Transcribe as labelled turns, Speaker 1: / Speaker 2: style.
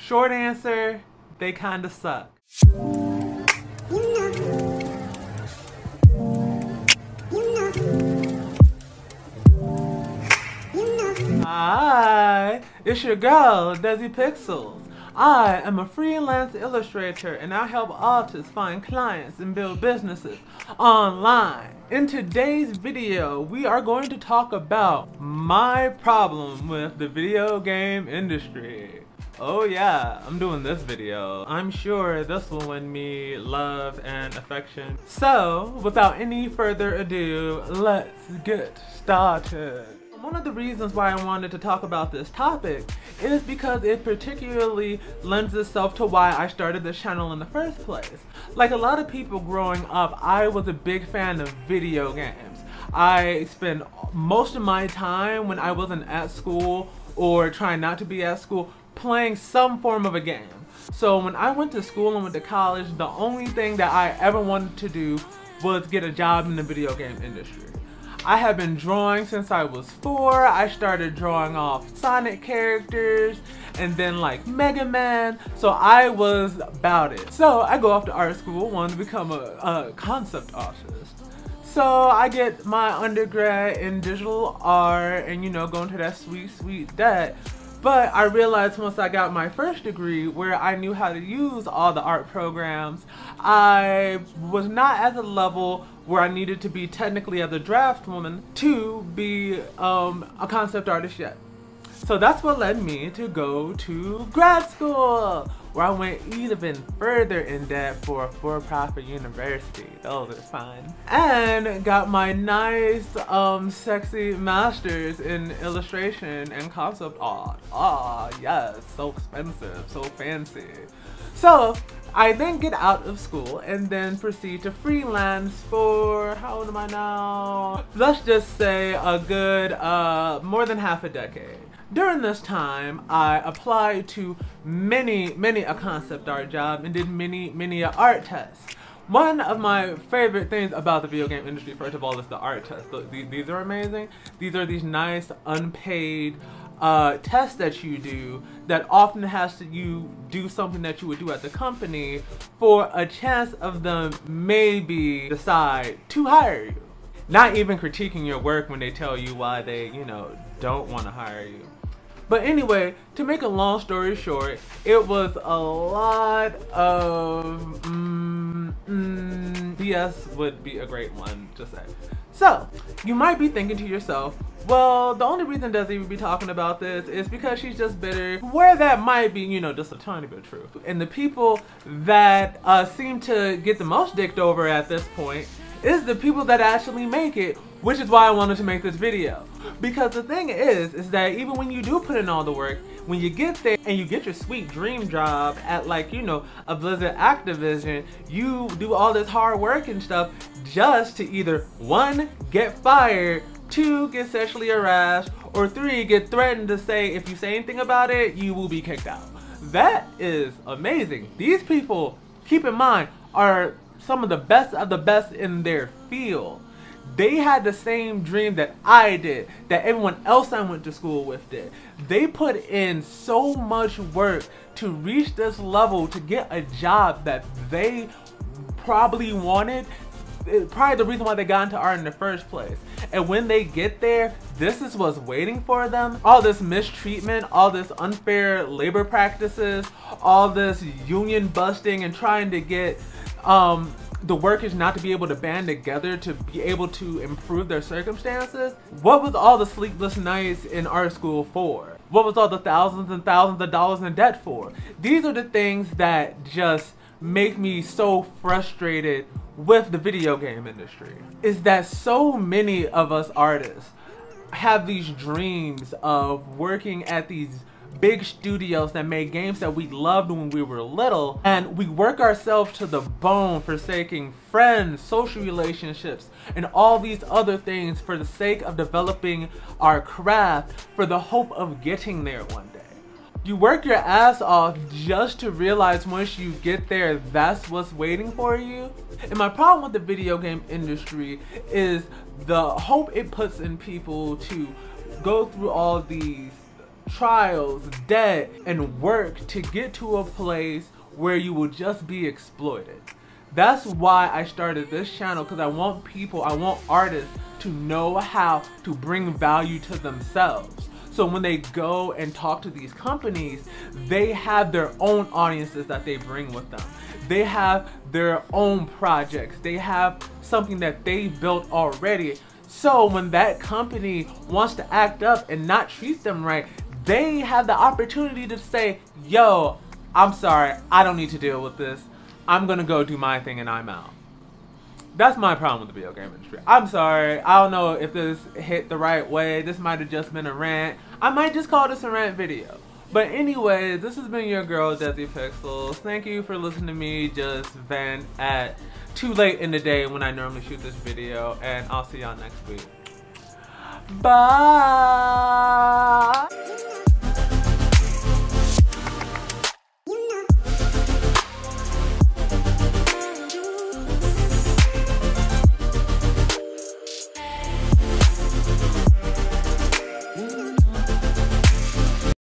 Speaker 1: Short answer, they kinda suck. Hi, it's your girl, Dezzi Pixels. I am a freelance illustrator and I help artists find clients and build businesses online. In today's video, we are going to talk about my problem with the video game industry. Oh yeah, I'm doing this video. I'm sure this will win me love and affection. So, without any further ado, let's get started. One of the reasons why I wanted to talk about this topic is because it particularly lends itself to why I started this channel in the first place. Like a lot of people growing up, I was a big fan of video games. I spent most of my time when I wasn't at school or trying not to be at school playing some form of a game. So when I went to school and went to college, the only thing that I ever wanted to do was get a job in the video game industry. I have been drawing since I was 4. I started drawing off Sonic characters and then like Mega Man, so I was about it. So I go off to art school, wanted to become a concept artist. So I get my undergrad in digital art and, you know, go into that sweet debt. But I realized once I got my first degree where I knew how to use all the art programs, I was not at the level where I needed to be technically as a draftswoman to be a concept artist yet. So that's what led me to go to grad school, where I went even further in debt for a for-profit university. Those are fun. And got my nice, sexy master's in illustration and concept art. Ah, yes, so expensive, so fancy. So I then get out of school and then proceed to freelance for, how old am I now? Let's just say a good, more than half a decade. During this time, I applied to many a concept art job and did many art tests. One of my favorite things about the video game industry, first of all, is the art tests. These are amazing. These are these nice, unpaid tests that you do that often has to you do something that you would do at the company for a chance of them maybe decide to hire you. Not even critiquing your work when they tell you why they, you know, don't want to hire you. But anyway, to make a long story short, it was a lot of BS would be a great one to say. So, you might be thinking to yourself, well, the only reason Dezzi would be talking about this is because she's just bitter, where that might be, you know, just a tiny bit true. And the people that seem to get the most dicked over at this point is the people that actually make it, which is why I wanted to make this video. Because the thing is that even when you do put in all the work, when you get there and you get your sweet dream job at, like, you know, a Blizzard Activision, you do all this hard work and stuff just to either 1, get fired, 2, get sexually harassed, or 3, get threatened to say if you say anything about it, you will be kicked out. That is amazing. These people, keep in mind, are some of the best in their field. They had the same dream that I did, that everyone else I went to school with did. They put in so much work to reach this level, to get a job that they probably wanted. Probably the reason why they got into art in the first place. And when they get there, this is what's waiting for them. All this mistreatment, all this unfair labor practices, all this union busting and trying to get the workers not to be able to band together to be able to improve their circumstances. What was all the sleepless nights in art school for? What was all the thousands and thousands of dollars in debt for? These are the things that just make me so frustrated with the video game industry. Is that so many of us artists have these dreams of working at these big studios that made games that we loved when we were little, and we work ourselves to the bone, forsaking friends, social relationships, and all these other things for the sake of developing our craft for the hope of getting there one day. You work your ass off just to realize once you get there, that's what's waiting for you. And my problem with the video game industry is the hope it puts in people to go through all these trials, debt, and work to get to a place where you will just be exploited. That's why I started this channel, because I want people, I want artists to know how to bring value to themselves. So when they go and talk to these companies, they have their own audiences that they bring with them. They have their own projects. They have something that they built already. So when that company wants to act up and not treat them right, they have the opportunity to say, yo, I'm sorry, I don't need to deal with this. I'm gonna go do my thing and I'm out. That's my problem with the video game industry. I'm sorry, I don't know if this hit the right way. This might have just been a rant. I might just call this a rant video. But anyways, this has been your girl, Dezzi Pixels. Thank you for listening to me just vent at too late in the day when I normally shoot this video. And I'll see y'all next week. Bye!